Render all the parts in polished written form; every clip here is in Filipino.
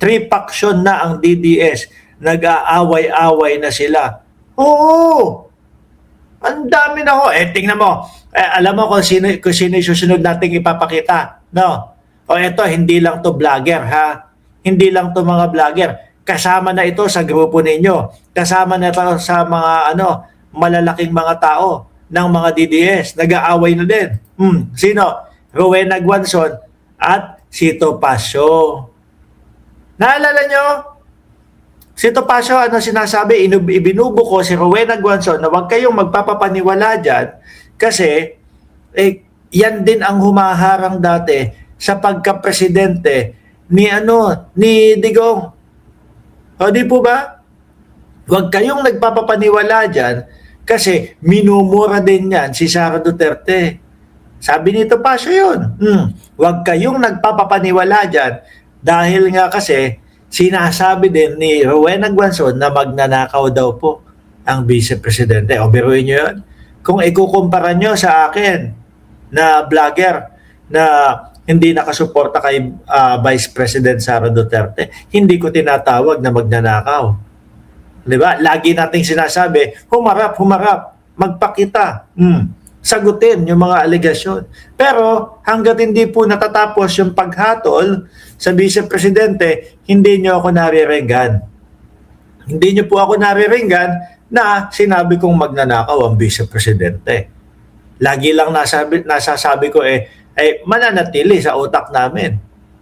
3 faction na ang DDS. Nag-aaway-away na sila. Oo! Ang dami na ho. Tingnan mo. Alam mo kung sino yung susunod nating ipapakita. No? O eto, hindi lang to vlogger ha. Hindi lang to mga vlogger. Kasama na ito sa grupo ninyo. Kasama na ito sa mga malalaking mga tao ng mga DDS. Nag-aaway na din. Sino? Rowena Guanzon at si Topacio. Naalala nyo? Si Topacio, ano sinasabi? Ibinubuko si Rowena Guanzon na huwag kayong magpapapaniwala dyan kasi yan din ang humaharang dati sa pagka-presidente ni Digong. O di po ba? Huwag kayong nagpapapaniwala dyan kasi minumura din yan si Sara Duterte. Sabi ni Topacio yun. Huwag kayong nagpapapaniwala dyan dahil nga kasi sinasabi din ni Rowena Guanzon na magnanakaw daw po ang vice-presidente. O biruin nyo yun. Kung ikukumpara nyo sa akin na vlogger na hindi nakasuporta kay Vice President Sara Duterte, hindi ko tinatawag na magnanakaw. Diba? Lagi nating sinasabi, humarap, magpakita. Sagutin yung mga alegasyon. Pero hanggat hindi po natatapos yung paghatol sa vice-presidente, hindi nyo ako nariringgan. Hindi nyo po ako nariringgan na sinabi kong magnanakaw ang vice-presidente. Lagi lang nasasabi ko mananatili sa utak namin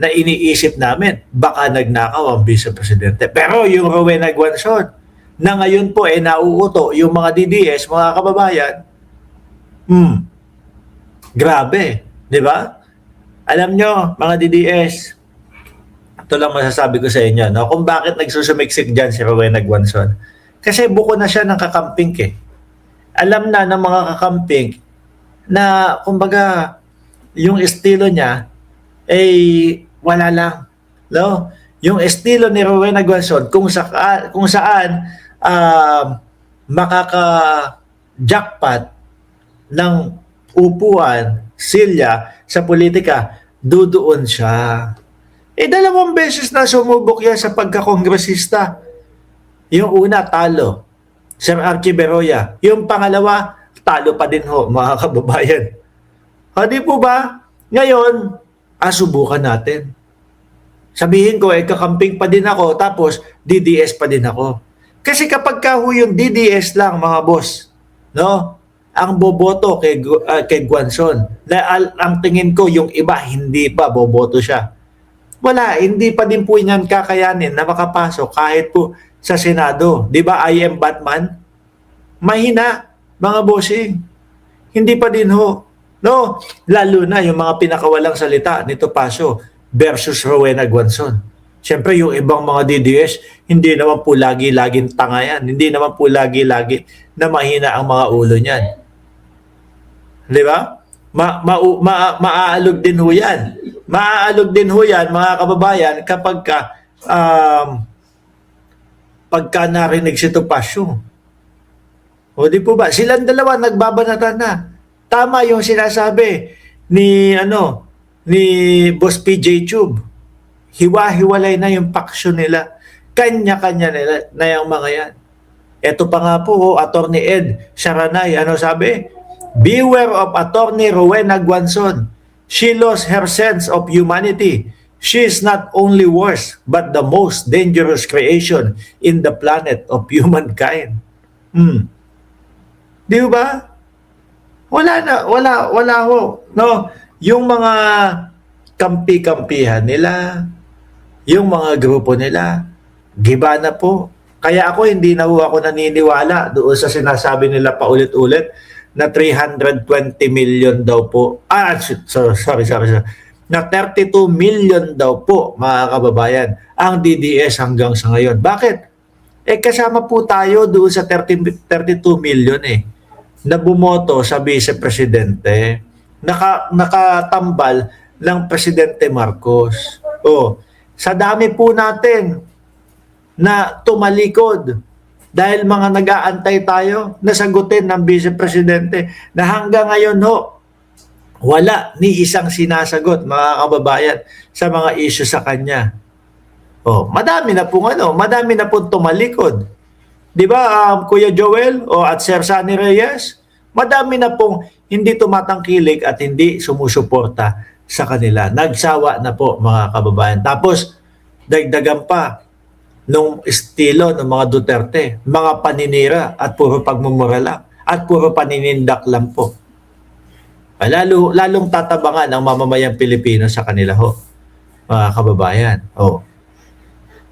na iniisip namin baka nagnakaw ang vice-presidente. Pero yung Rowena Guanzon na ngayon po nauuto yung mga DDS, mga kababayan, grabe, di ba? Alam nyo, mga DDS, ito lang masasabi ko sa inyo, no? Kung bakit nagsusumiksik dyan si Rowena Guanzon. Kasi buko na siya ng kakamping Alam na ng mga kakamping na, kumbaga, yung estilo niya, wala lang. No? Yung estilo ni Rowena Guanzon, kung saan makaka-jackpot ng upuan, silya sa politika, dudoon siya. 2 beses na sumubok yan sa pagkakongresista. Yung una, talo. Sir Archie Beroya. Yung pangalawa, talo pa din ho, mga kababayan. Di po ba? Ngayon, subukan natin. Sabihin ko, kakamping pa din ako, tapos DDS pa din ako. Kasi kapag yung DDS lang, mga boss, no? Ang boboto kay Guanzon, ang tingin ko, yung iba, hindi pa boboto siya. Wala, hindi pa din po yan kakayanin na makapasok kahit po sa Senado. Di ba, I am Batman? Mahina, mga bossing. Hindi pa din ho. No, lalo na yung mga pinakawalang salita ni Topacio versus Rowena Guanzon. Siyempre, yung ibang mga DDS, hindi naman po lagi-laging tanga yan. Hindi naman po lagi-lagi na mahina ang mga ulo niyan. Di ba? Maaalog din ho yan. Maaalog din ho yan, mga kababayan, kapag pagka narinig si Topacio. O di po ba? Silang dalawa nagbabanatan na. Tama yung sinasabi ni Boss PJ Tube. Hiwa-hiwalay na yung faction nila. Kanya-kanya nila na yung mga yan. Ito pa nga po, Attorney Ed Sharanay, sabi? Beware of Attorney Rowena Guanzon. She lost her sense of humanity. She is not only worse, but the most dangerous creation in the planet of humankind. Di ba? Wala ho. No? Yung mga kampi-kampihan nila, yung mga grupo nila, giba na po. Kaya ako, hindi na ako naniniwala doon sa sinasabi nila paulit-ulit na 320 million daw po. Sorry. Na 32 million daw po, mga kababayan, ang DDS hanggang sa ngayon. Bakit? Kasama po tayo doon sa 32 million na bumoto sa vice-presidente, nakatambal ng Presidente Marcos. Sa dami po natin na tumalikod dahil mga nag-aantay tayo na sagutin ng vice-presidente na hanggang ngayon wala ni isang sinasagot, mga kababayan, sa mga issue sa kanya. Oh, madami na pong tumalikod. 'Di ba, Kuya Joel o at Sir Sunny Reyes? Madami na pong hindi tumatangkilik at hindi sumusuporta sa kanila. Nagsawa na po mga kababayan. Tapos dagdagan pa nung estilo ng mga Duterte, mga paninira at puro pagmumura lang at puro paninindak lang po. Lalong tatabangan ang mamamayang Pilipino sa kanila ho, mga kababayan. Oh.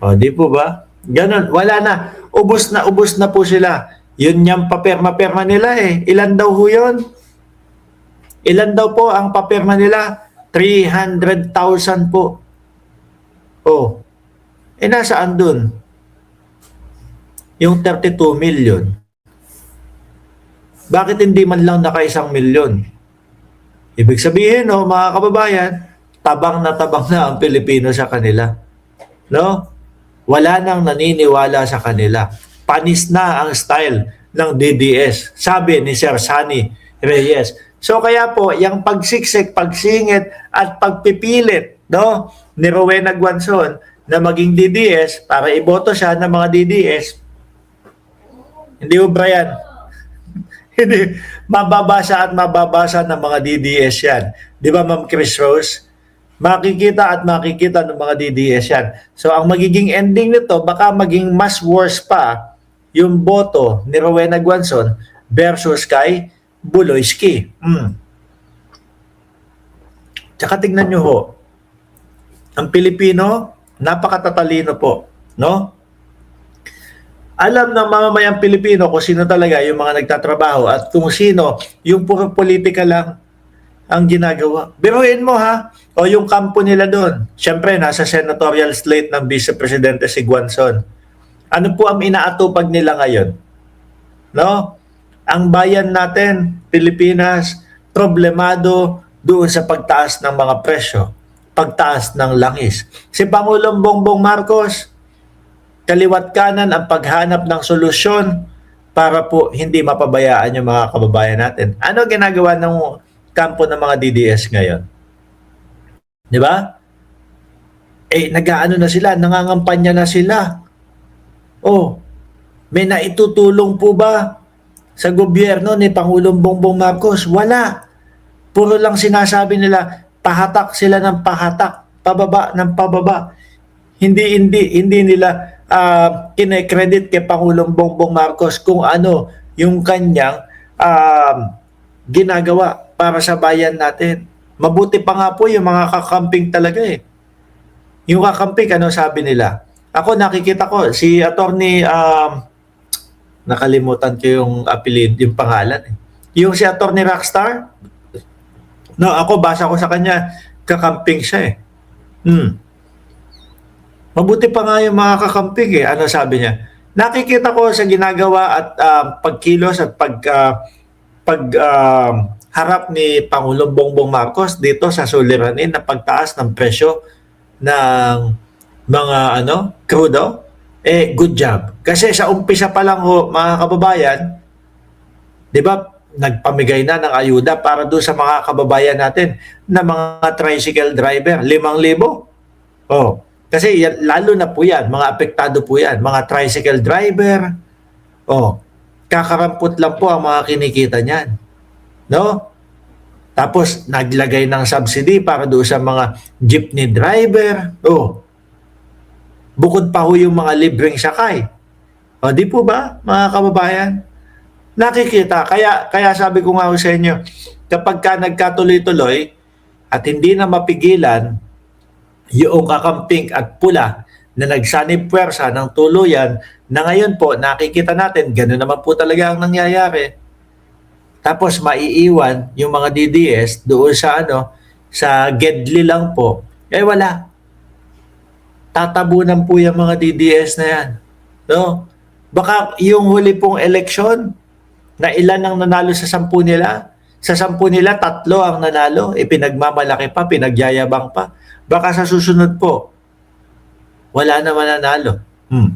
Oh, di po ba? Ganon, wala na. Ubus na po sila. Yun yung paperma-perma nila eh. Ilan daw ho yun? Ilan daw po ang paperma nila? 300,000 po. Oh. Eh nasaan dun? Yung 32 million. Bakit hindi man lang naka-1 milyon? Ibig sabihin, no, mga kababayan, tabang na ang Pilipino sa kanila. No? Wala nang naniniwala sa kanila. Panis na ang style ng DDS, sabi ni Sir Sunny Reyes. So kaya po, yung pagsiksik, pagsingit at pagpipilit, no, ni Rowena Guanzon na maging DDS para iboto siya ng mga DDS, hindi mo, Brian? Hindi, mababasa ng mga DDS yan. Di ba, Ma'am Chris Rose? Makikita ng mga DDS yan. So, ang magiging ending nito, baka maging mas worse pa yung boto ni Rowena Guanzon versus kay Buloyski. Tsaka tignan nyo ho, ang Pilipino, napakatatalino po, no? Alam ng mamamayang Pilipino kung sino talaga yung mga nagtatrabaho at kung sino yung puro politika lang ang ginagawa. Biruin mo ha, o yung kampo nila doon. Siyempre, nasa senatorial slate ng Vice Presidente si Guanzon. Ano po ang inaatupag nila ngayon? No? Ang bayan natin, Pilipinas, problemado doon sa pagtaas ng mga presyo, pagtaas ng langis. Si Pangulong Bongbong Marcos, kaliwat kanan ang paghanap ng solusyon para po hindi mapabayaan yung mga kababayan natin. Ano ginagawa ng kampo ng mga DDS ngayon? Di ba? Eh, nag-aano na sila, nangangampanya na sila. Oh, may naitutulong po ba sa gobyerno ni Pangulong Bongbong Marcos? Wala. Puro lang sinasabi nila, pahatak sila ng pahatak, pababa ng pababa. Hindi nila kine-credit kay Pangulong Bongbong Marcos kung ano yung kanyang ginagawa para sa bayan natin. Mabuti pa nga po yung mga kakamping talaga eh. Yung kakamping, ano sabi nila? Ako nakikita ko, si attorney, nakalimutan ko yung apelid, yung pangalan eh. Yung si attorney Rockstar, no, ako basa ko sa kanya, kakamping siya eh. Mabuti pa nga yung mga kakamping eh. Ano sabi niya? Nakikita ko sa ginagawa at pagkilos at harap ni Pangulong Bongbong Marcos dito sa suliranin na pagtaas ng presyo ng mga crudo, eh good job. Kasi sa umpisa pa lang ho, mga kababayan, 'di ba, nagpamigay na ng ayuda para doon sa mga kababayan natin na mga tricycle driver, 5,000. Oh, kasi lalo na po yan, mga apektado po yan, mga tricycle driver. Oh, kakarampot lang po ang mga kinikita niyan. No? Tapos naglagay ng subsidy para doon sa mga jeepney driver. Oh. Bukod pa ho yung mga libreng sakay. O di po ba, mga kababayan? Nakikita. Kaya sabi ko nga ho sa inyo, kapag ka nagkatuloy-tuloy at hindi na mapigilan yung kakamping at pula na nagsanib puwersa ng tuluyan na ngayon po nakikita natin, gano'n naman po talaga ang nangyayari. Tapos maiiwan yung mga DDS doon sa sa Gedli lang po. Eh wala. Tatabunan po yung mga DDS na yan. No? Baka yung huli pong eleksyon na ilan ang nanalo sa 10 nila, sa 10 nila, 3 ang nanalo, pinagmamalaki pa, pinagyayabang pa. Baka sa susunod po, wala naman nanalo.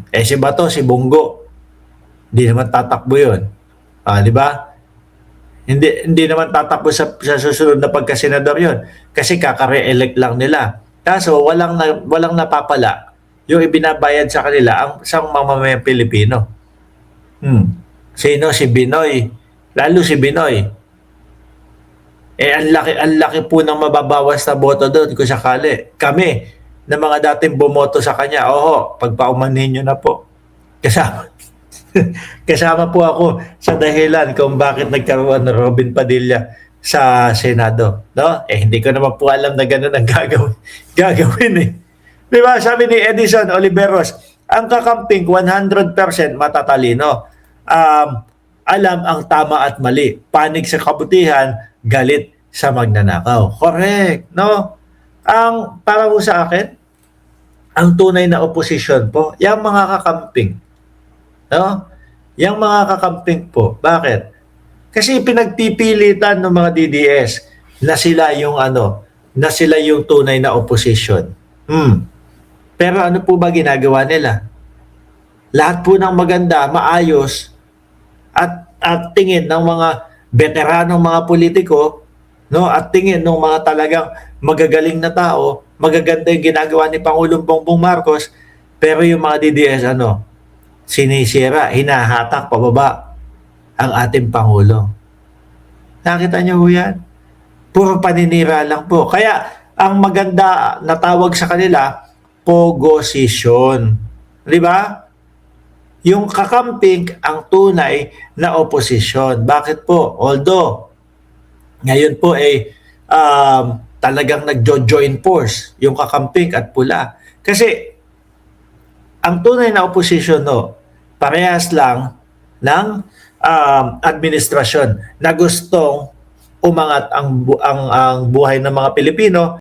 Eh si Bato, si Bongo, hindi naman tatakbo yun. Di ba? Hindi naman tatakbo sa susunod na pagkasenador yun. Kasi kaka-re-elect lang nila. Kaso walang napapala yung ibinabayad sa kanila ang isang mamamayang Pilipino. Sino? Si Binoy. Lalo si Binoy. Ang laki po ng mababawas na boto doon kung sakali. Kami, na mga dating bumoto sa kanya, pagpaumanhin nyo na po. Kasama, kasama po ako sa dahilan kung bakit nagkaroon ng Robin Padilla sa Senado. No? Hindi ko naman po alam na gano'n ang gagawin eh. Di ba? Sabi ni Edison Oliveros, ang kakamping 100% matatalino. Alam ang tama at mali. Panig sa kabutihan, galit sa magnanakaw. Correct, no? Para po sa akin, ang tunay na opposition po, yung mga kakamping. No? Yung mga kakamping po. Bakit? Kasi pinagpipilitan ng mga DDS na sila yung na sila yung tunay na opposition. Pero ano po ba ginagawa nila? Lahat po ng maganda, maayos, at tingin ng mga veteranong mga politiko, no, at tingin ng mga talagang magagaling na tao, magaganda yung ginagawa ni Pangulong Bongbong Marcos, pero yung mga DDS sinisira, hinahatak pababa ang ating Pangulo. Nakita niyo ho yan? Puro paninira lang po. Kaya ang maganda na tawag sa kanila, pogosisyon. Di ba? Yung kakamping ang tunay na oposisyon. Bakit po? Although, ngayon po talagang nagjo-join force yung kakamping at pula. Kasi, ang tunay na oposisyon parehas lang ng administrasyon na gustong umangat ang buhay ng mga Pilipino